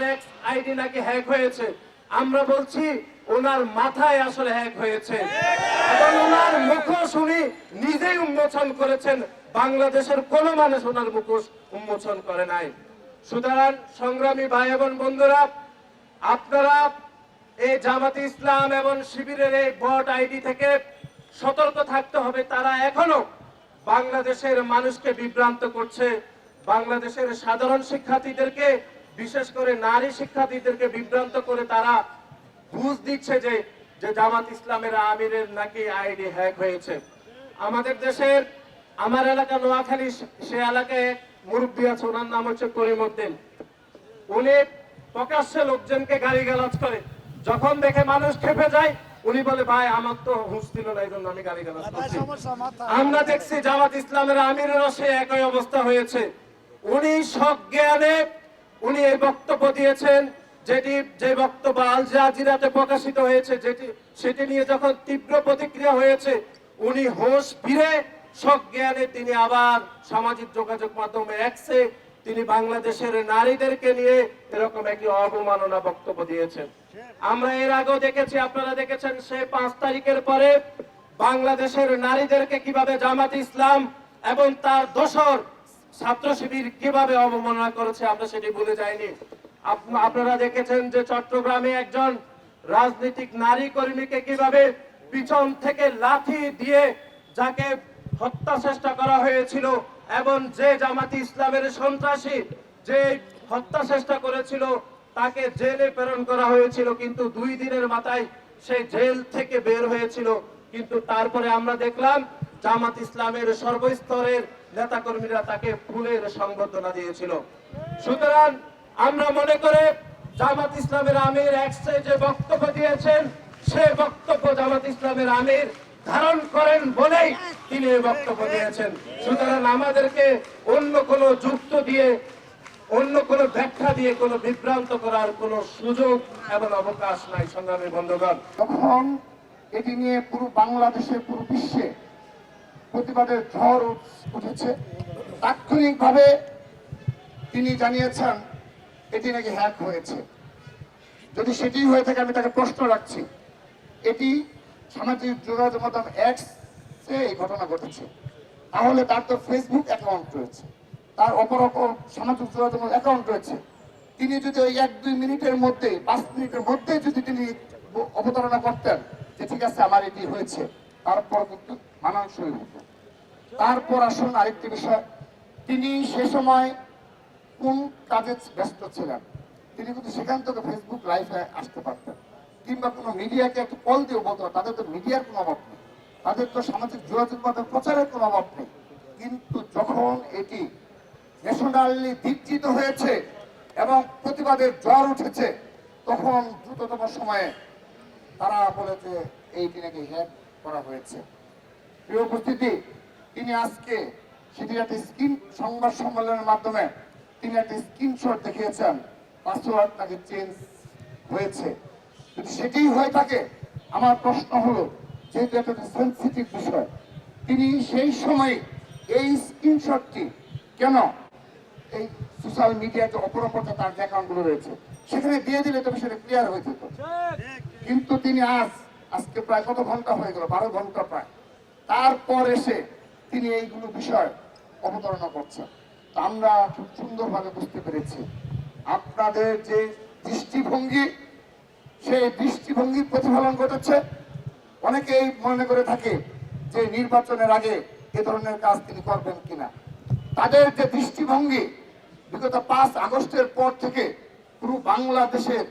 ওনার x ID নাকি hack হয়েছে। আমরা বলছি ওনার মাথায় আসলে হ্যাক হয়েছে এবং ওনার মুখোশ উনি নিজেই উন্মোচন করেছেন। বাংলাদেশের কোন মানুষ ওনার মুখোশ উন্মোচন করে নাই। সুতরাং সংগ্রামী ভাই এবং বন্ধুরা, আপনারা এই জামাতে ইসলাম এবং শিবিরের এই বট আইডি থেকে সতর্ক থাকতে হবে। তারা এখনো বাংলাদেশের মানুষকে বিভ্রান্ত করছে, বাংলাদেশের সাধারণ শিক্ষার্থীদেরকে, বিশেষ করে নারী শিক্ষার্থীদেরকে বিভ্রান্ত করে তারা বুঝ দিচ্ছে যে জামাত ইসলামের আমিরের নাকি আইডি হ্যাক হয়েছে। আমাদের দেশের আমার এলাকা নোয়াখালী, সে এলাকায় মুরব্বী আছে, ওনার নাম হচ্ছে করিমউদ্দিন। উনি প্রকাশ্যে লোকজনকে গালিগালাজ করে, যখন দেখে মানুষ খেপে যায় উনি বলে ভাই আমার তো হুঁশ ছিল না, এই জন্য আমি গালিগালাজ করছি। আমরা দেখছি জামাত ইসলামের আমিরেরও সে একই অবস্থা হয়েছে। উনি সজ্ঞানে উনি এই বক্তব্য দিয়েছেন, যে বক্তব্য আল জাজিরাতে প্রকাশিত হয়েছে, সেটি নিয়ে যখন তীব্র প্রতিক্রিয়া হয়েছে, উনি হোশ ফিরে সজ্ঞানে তিনি আবার সামাজিক যোগাযোগ মাধ্যমে এক্সে তিনি বাংলাদেশের নারীদেরকে নিয়ে এরকম একটি অবমাননা বক্তব্য দিয়েছেন। আমরা এর আগেও দেখেছি, আপনারা দেখেছেন, সে 5 তারিখের পরে বাংলাদেশের নারীদেরকে কিভাবে জামাত ইসলাম এবং তার দোসর ছাত্র শিবির কিভাবে অবমাননা করেছে, আমরা সেটি ভুলে যাইনি। আপনারা দেখেছেন যে চট্টগ্রামে একজন রাজনৈতিক নারী কর্মীকে কিভাবে পিছন থেকে লাঠি দিয়ে যাকে হত্যা চেষ্টা করা হয়েছিল এবং যে জামাতি ইসলামের সন্ত্রাসী যে হত্যা চেষ্টা করেছিল তাকে জেলে প্রেরণ করা হয়েছিল, কিন্তু 2 দিনের মাথায় সে জেল থেকে বের হয়েছিল। কিন্তু তারপরে আমরা দেখলাম জামাত ইসলামের সর্বস্তরের নেতাকর্মীরা তাকে ফুলের সংবর্ধনা দিয়েছিল। সুতরাং আমরা মনে করে জামাত ইসলামের আমির এক্সে যে বক্তব্য দিয়েছেন, সে বক্তব্য জামাত ইসলামের আমির ধারণ করেন বলেই তিনি এই বক্তব্য দিয়েছেন। সুতরাং আমাদেরকে অন্য কোনো যুক্ত দিয়ে, অন্য কোনো ব্যাখ্যা দিয়ে কোনো বিভ্রান্ত করার কোনো সুযোগ এবং অবকাশ নাই। সংগ্রামী বন্ধুগণ, তখন এটি নিয়ে পুরো বাংলাদেশে, পুরো বিশ্বে প্রতিবাদের ঝড় উঠেছে। তাৎক্ষণিকভাবে তিনি জানিয়েছেন এটি নাকি হ্যাক হয়েছে। যদি সেটি হয়ে থাকে, আমি তাকে প্রশ্ন রাখছি, এটি সামাজিক যোগাযোগ মাধ্যম এক্সে এই ঘটনা ঘটেছে, তাহলে তার তো ফেসবুক অ্যাকাউন্ট রয়েছে, তার অপর সামাজিক যোগাযোগ অ্যাকাউন্ট রয়েছে। তিনি যদি ওই 1-2 মিনিটের মধ্যে, 5 মিনিটের মধ্যে যদি তিনি অবতারণা করতেন যে ঠিক আছে আমার এটি হয়েছে, তারপর কিন্তু মানানসই হতো। তারপর আসুন আরেকটি বিষয়, তিনি সে সময় কোন কাজে ব্যস্ত ছিলেন। তিনি কিন্তু সেখান থেকে ফেসবুক লাইভে আসতে পারতেন, কিংবা কোনো মিডিয়াকে একটু কল দিয়ে বলতো। তাদের তো মিডিয়ার কোনো অভাব নেই, তাদের তো সামাজিক যোগাযোগ মাধ্যম প্রচারের কোনো অভাব নেই। কিন্তু যখন এটি ন্যাশনালি বিকৃত হয়েছে এবং প্রতিবাদের জ্বর উঠেছে, তখন দ্রুততম সময়ে তারা বলেছে এইটি নাকি হ্যাক করা হয়েছে। প্রিয় উপস্থিতি, তিনি আজকে সেটির একটি সংবাদ সম্মেলনের মাধ্যমে তিনি একটি স্ক্রিনশট দেখিয়েছেন, পাসওয়ার্ড নাকি চেঞ্জ হয়েছে। যদি সেটি হয়ে থাকে, আমার প্রশ্ন হলো, যেহেতু একটা সেন্সিটিভ বিষয়, তিনি সেই সময় এই স্ক্রিনশটটি কেন এই সোশ্যাল মিডিয়াতে অপরপথে তার যে অ্যাকাউন্টগুলো রয়েছে সেখানে দিয়ে দিলে তো বিষয়টা ক্লিয়ার হয়ে যেত। কিন্তু তিনি আজকে প্রায় কত ঘন্টা হয়ে গেল, 12 ঘন্টা প্রায়, তারপর এসে তিনি এইগুলো বিষয় অবতারণা করছেন। তা আমরা খুব সুন্দরভাবে বুঝতে পেরেছি আপনাদের যে দৃষ্টিভঙ্গি, সেই দৃষ্টিভঙ্গির প্রতিফলন ঘটেছে। অনেকেই মনে করে থাকে যে নির্বাচনের আগে এ ধরনের কাজ তিনি করবেন কিনা। তাদের যে দৃষ্টিভঙ্গি, বিগত 5 আগস্টের পর থেকে পুরো বাংলাদেশের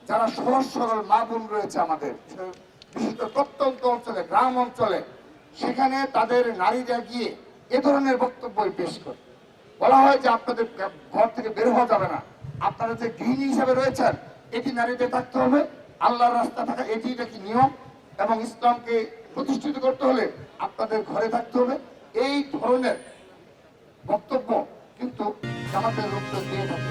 যারা সহজ সরল মা বোন রয়েছে আমাদের, বিশেষ করে প্রত্যন্ত অঞ্চলে, গ্রাম অঞ্চলে, সেখানে তাদের নারীরা গিয়ে এ ধরনের বক্তব্যই পেশ করে। বলা হয় যে আপনাদের ঘর থেকে বের হওয়া যাবে না, আপনারা যে গৃহিণী হিসাবে রয়েছেন এটি নারীদের থাকতে হবে, আল্লাহর রাস্তা থাকা এটি নাকি নিয়ম, এবং ইসলামকে প্রতিষ্ঠিত করতে হলে আপনাদের ঘরে থাকতে হবে। এই ধরনের বক্তব্য কিন্তু আমাদের লোকদের দিয়ে থাকে।